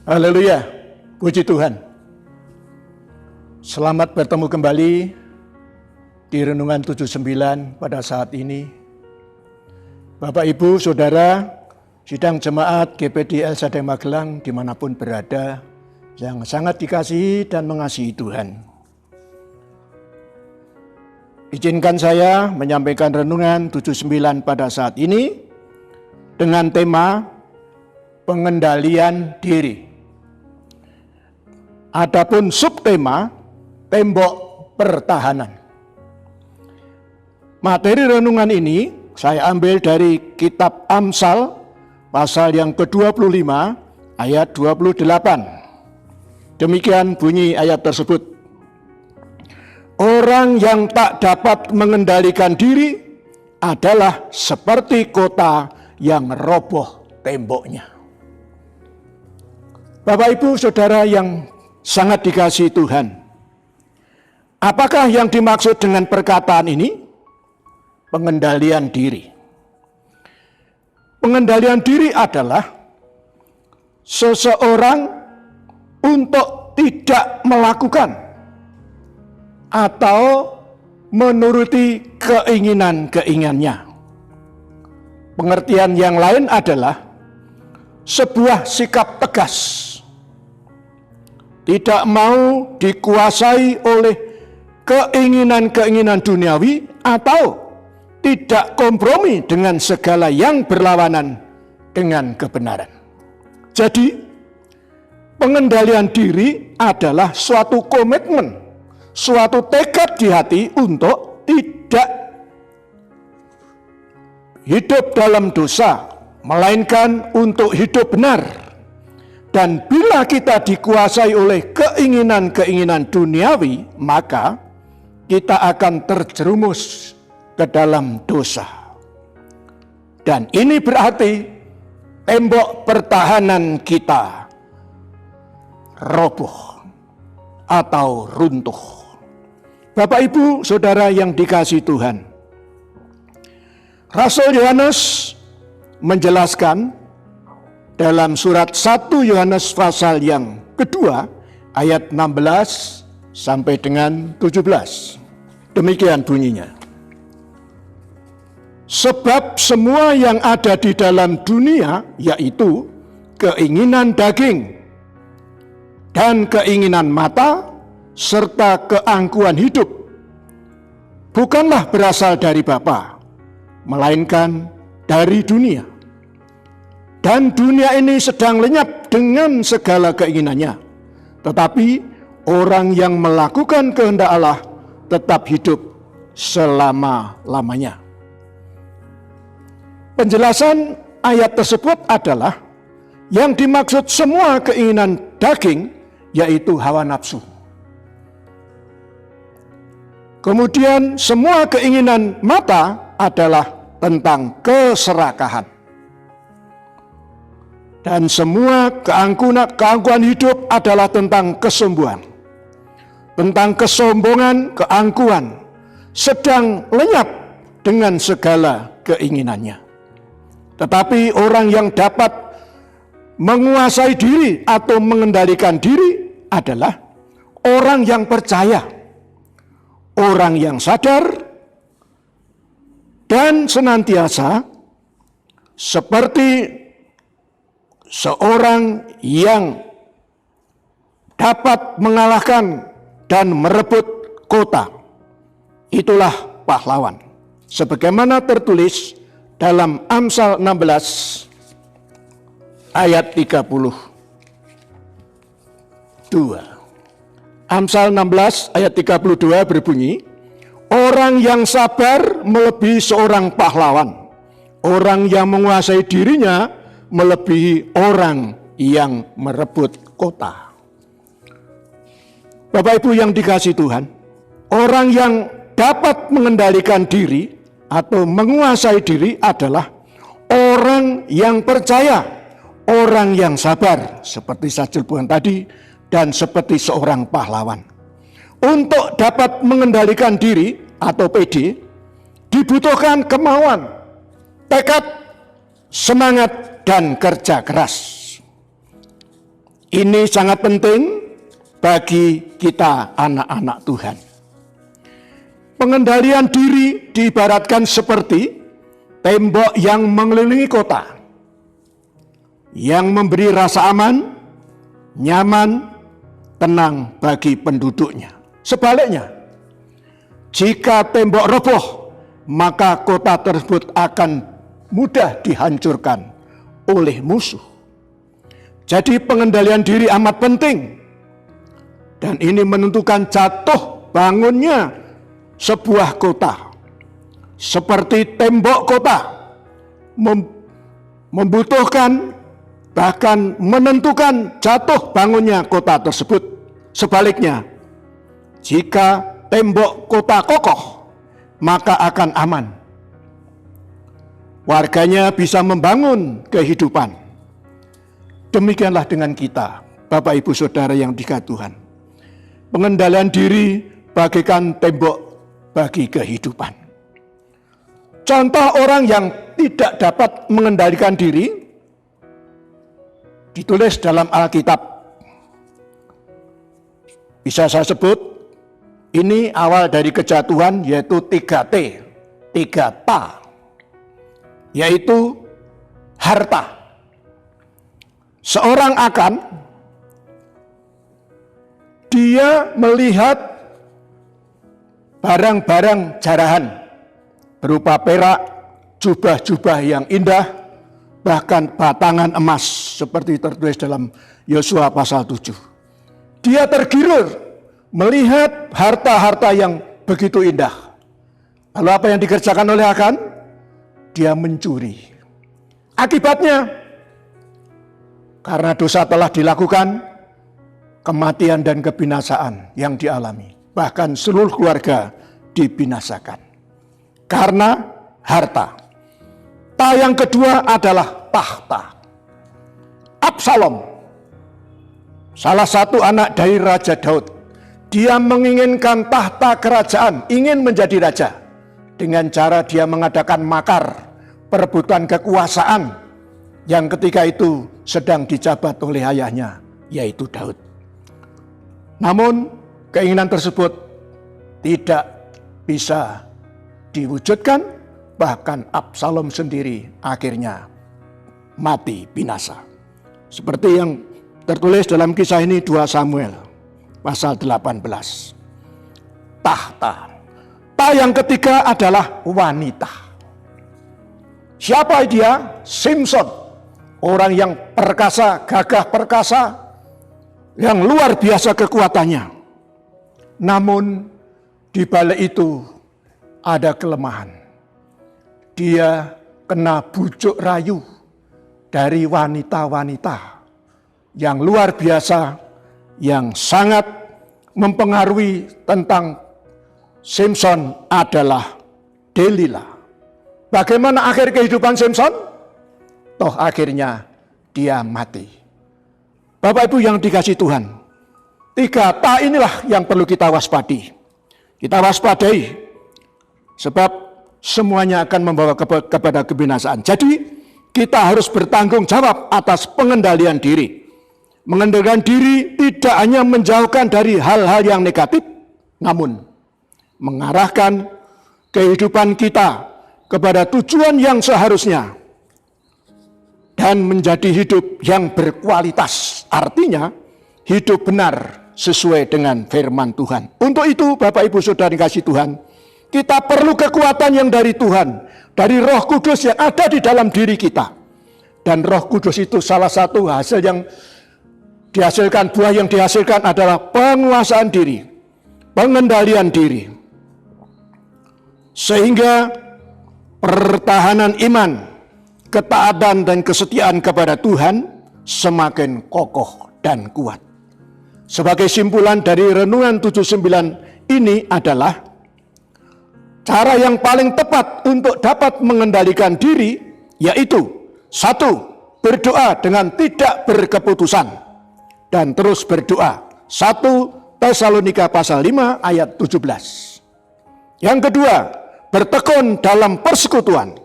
Haleluya, puji Tuhan. Selamat bertemu kembali di Renungan 79 pada saat ini. Bapak, Ibu, Saudara, sidang jemaat GPD LSD Magelang dimanapun berada, yang sangat dikasihi dan mengasihi Tuhan. Izinkan saya menyampaikan Renungan 79 pada saat ini dengan tema pengendalian diri. Adapun subtema tembok pertahanan. Materi renungan ini saya ambil dari kitab Amsal pasal yang ke-25 ayat 28. Demikian bunyi ayat tersebut. Orang yang tak dapat mengendalikan diri adalah seperti kota yang roboh temboknya. Bapak, Ibu, Saudara yang sangat dikasihi Tuhan. Apakah yang dimaksud dengan perkataan ini? Pengendalian diri. Pengendalian diri adalah seseorang untuk tidak melakukan atau menuruti keinginan-keinginannya. Pengertian yang lain adalah sebuah sikap tegas, tidak mau dikuasai oleh keinginan-keinginan duniawi atau tidak kompromi dengan segala yang berlawanan dengan kebenaran. Jadi, pengendalian diri adalah suatu komitmen, suatu tekad di hati untuk tidak hidup dalam dosa, melainkan untuk hidup benar. Dan bila kita dikuasai oleh keinginan-keinginan duniawi, maka kita akan terjerumus ke dalam dosa. Dan ini berarti tembok pertahanan kita roboh atau runtuh. Bapak, Ibu, Saudara yang dikasihi Tuhan, Rasul Yohanes menjelaskan dalam surat 1 Yohanes pasal yang kedua ayat 16 sampai dengan 17. Demikian bunyinya. Sebab semua yang ada di dalam dunia, yaitu keinginan daging dan keinginan mata serta keangkuhan hidup, bukanlah berasal dari Bapa, melainkan dari dunia. Dan dunia ini sedang lenyap dengan segala keinginannya. Tetapi orang yang melakukan kehendak Allah tetap hidup selama-lamanya. Penjelasan ayat tersebut adalah yang dimaksud semua keinginan daging, yaitu hawa nafsu. Kemudian semua keinginan mata adalah tentang keserakahan. Dan semua keangkuhan hidup adalah tentang kesombongan. Tentang kesombongan, keangkuhan sedang lenyap dengan segala keinginannya. Tetapi orang yang dapat menguasai diri atau mengendalikan diri adalah orang yang percaya, orang yang sadar, dan senantiasa seperti seorang yang dapat mengalahkan dan merebut kota. Itulah pahlawan. Sebagaimana tertulis dalam Amsal 16 ayat 32. Amsal 16 ayat 32 berbunyi, orang yang sabar melebihi seorang pahlawan. Orang yang menguasai dirinya melebihi orang yang merebut kota. Bapak, Ibu yang dikasihi Tuhan, orang yang dapat mengendalikan diri atau menguasai diri adalah orang yang percaya, orang yang sabar, seperti sajil Tuhan tadi, dan seperti seorang pahlawan. Untuk dapat mengendalikan diri atau PD, dibutuhkan kemauan, tekad, semangat, dan kerja keras. Ini sangat penting bagi kita anak-anak Tuhan. Pengendalian diri diibaratkan seperti tembok yang mengelilingi kota, yang memberi rasa aman, nyaman, tenang bagi penduduknya. Sebaliknya, jika tembok roboh, maka kota tersebut akan mudah dihancurkan oleh musuh. Jadi pengendalian diri amat penting. Dan ini menentukan jatuh bangunnya sebuah kota. Seperti tembok kota membutuhkan, bahkan menentukan jatuh bangunnya kota tersebut. Sebaliknya, jika tembok kota kokoh, maka akan aman. Warganya bisa membangun kehidupan. Demikianlah dengan kita, Bapak Ibu Saudara yang dikasihi Tuhan. Pengendalian diri bagaikan tembok bagi kehidupan. Contoh orang yang tidak dapat mengendalikan diri ditulis dalam Alkitab. Bisa saya sebut, ini awal dari kejatuhan, yaitu 3T, 3 ta, yaitu harta. Seorang dia melihat barang-barang jarahan berupa perak, jubah-jubah yang indah, bahkan batangan emas seperti tertulis dalam Yosua pasal 7. Dia tergiur melihat harta-harta yang begitu indah. Lalu apa yang dikerjakan oleh Akan? Dia mencuri. Akibatnya, karena dosa telah dilakukan, kematian dan kebinasaan yang dialami. Bahkan seluruh keluarga dibinasakan. Karena harta. Ta yang kedua adalah tahta. Absalom, salah satu anak dari Raja Daud. Dia menginginkan tahta kerajaan, ingin menjadi raja. Dengan cara dia mengadakan makar, perebutan kekuasaan yang ketika itu sedang dijabat oleh ayahnya, yaitu Daud. Namun keinginan tersebut tidak bisa diwujudkan, bahkan Absalom sendiri akhirnya mati binasa. Seperti yang tertulis dalam kisah ini 2 Samuel pasal 18. Tahta. Ta yang ketiga adalah wanita. Siapa dia? Simson. Orang yang perkasa, gagah perkasa, yang luar biasa kekuatannya. Namun di balik itu ada kelemahan. Dia kena bujuk rayu dari wanita-wanita yang luar biasa, yang sangat mempengaruhi tentang Simson adalah Delila. Bagaimana akhir kehidupan Simson? Toh akhirnya dia mati. Bapak Ibu yang dikasihi Tuhan, 3 ta inilah yang perlu kita waspadi. Kita waspadai, sebab semuanya akan membawa kepada kebinasaan. Jadi kita harus bertanggung jawab atas pengendalian diri. Mengendalikan diri tidak hanya menjauhkan dari hal-hal yang negatif, namun mengarahkan kehidupan kita kepada tujuan yang seharusnya dan menjadi hidup yang berkualitas. Artinya hidup benar sesuai dengan firman Tuhan. Untuk itu Bapak Ibu Saudara dikasihi Tuhan, kita perlu kekuatan yang dari Tuhan, dari Roh Kudus yang ada di dalam diri kita. Dan Roh Kudus itu salah satu hasil yang dihasilkan, buah yang dihasilkan adalah penguasaan diri, pengendalian diri. Sehingga pertahanan iman, ketaatan dan kesetiaan kepada Tuhan semakin kokoh dan kuat. Sebagai simpulan dari renungan 79 ini adalah cara yang paling tepat untuk dapat mengendalikan diri, yaitu 1. Berdoa dengan tidak berkeputusan dan terus berdoa. 1 Tesalonika pasal 5 ayat 17. Yang kedua, bertekun dalam persekutuan.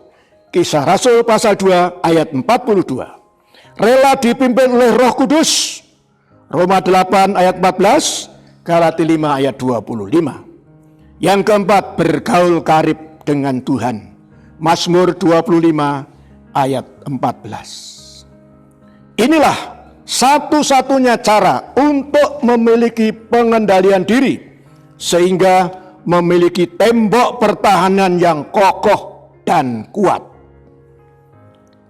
Kisah Rasul pasal 2 ayat 42. Rela dipimpin oleh Roh Kudus Roma 8 ayat 14, Galatia 5 ayat 25. Yang keempat, bergaul karib dengan Tuhan. Mazmur 25 ayat 14. Inilah satu-satunya cara untuk memiliki pengendalian diri, sehingga memiliki tembok pertahanan yang kokoh dan kuat.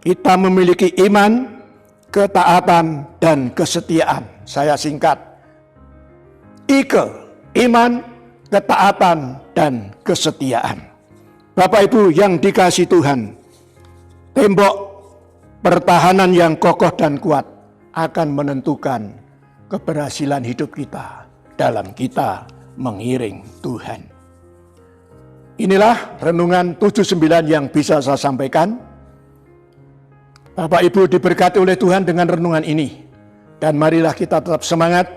Kita memiliki iman, ketaatan, dan kesetiaan. Saya singkat, IKE, iman, ketaatan, dan kesetiaan. Bapak Ibu yang dikasihi Tuhan, tembok pertahanan yang kokoh dan kuat akan menentukan keberhasilan hidup kita dalam kita mengiring Tuhan. Inilah renungan 79 yang bisa saya sampaikan. Bapak Ibu diberkati oleh Tuhan dengan renungan ini. Dan marilah kita tetap semangat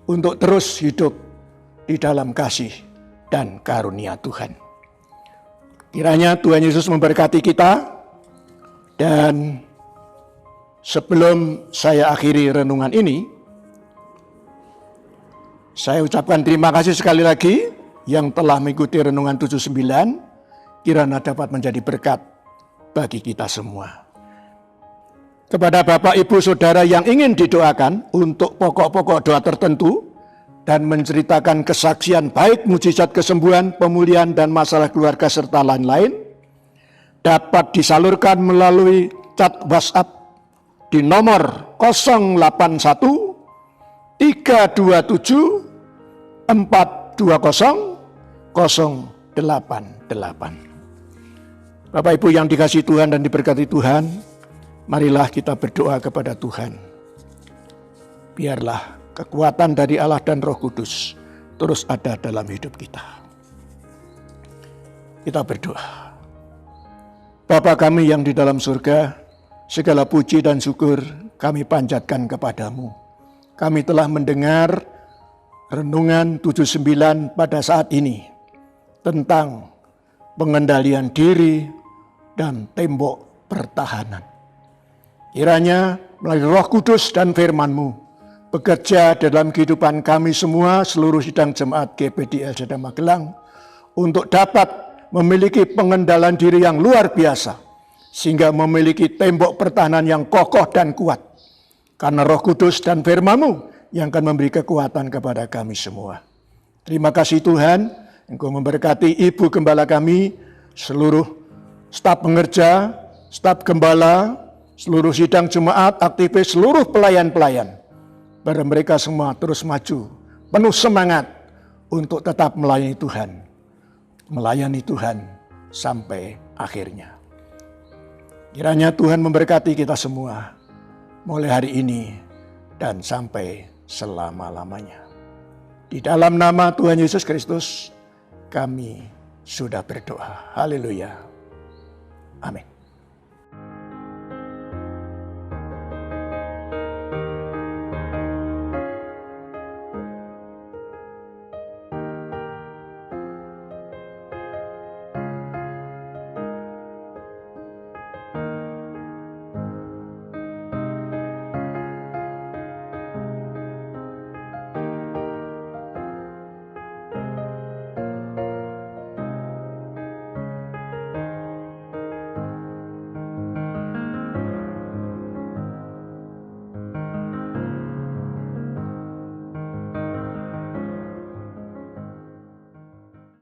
untuk terus hidup di dalam kasih dan karunia Tuhan. Kiranya Tuhan Yesus memberkati kita. Dan sebelum saya akhiri renungan ini, saya ucapkan terima kasih sekali lagi yang telah mengikuti renungan 79. Kiranya dapat menjadi berkat bagi kita semua. Kepada Bapak, Ibu, Saudara yang ingin didoakan untuk pokok-pokok doa tertentu dan menceritakan kesaksian baik mujizat kesembuhan, pemulihan, dan masalah keluarga serta lain-lain, dapat disalurkan melalui chat WhatsApp di nomor 081 327 420 088. Bapak Ibu yang dikasihi Tuhan dan diberkati Tuhan, marilah kita berdoa kepada Tuhan. Biarlah kekuatan dari Allah dan Roh Kudus terus ada dalam hidup kita. Kita berdoa. Bapa kami yang di dalam surga, segala puji dan syukur kami panjatkan kepadamu. Kami telah mendengar renungan 79 pada saat ini tentang pengendalian diri dan tembok pertahanan. Kiranya melalui Roh Kudus dan firman-Mu bekerja dalam kehidupan kami semua, seluruh sidang jemaat GPD LCD Magelang, untuk dapat memiliki pengendalian diri yang luar biasa, sehingga memiliki tembok pertahanan yang kokoh dan kuat. Karena Roh Kudus dan firman-Mu yang akan memberi kekuatan kepada kami semua. Terima kasih Tuhan, Engkau memberkati Ibu Gembala kami, seluruh staf pengerja, staf gembala, seluruh sidang jemaat, aktivis, seluruh pelayan-pelayan. Biar mereka semua terus maju, penuh semangat untuk tetap melayani Tuhan. Melayani Tuhan sampai akhirnya. Kiranya Tuhan memberkati kita semua, mulai hari ini dan sampai selama-lamanya. Di dalam nama Tuhan Yesus Kristus, kami sudah berdoa. Haleluya. Amin.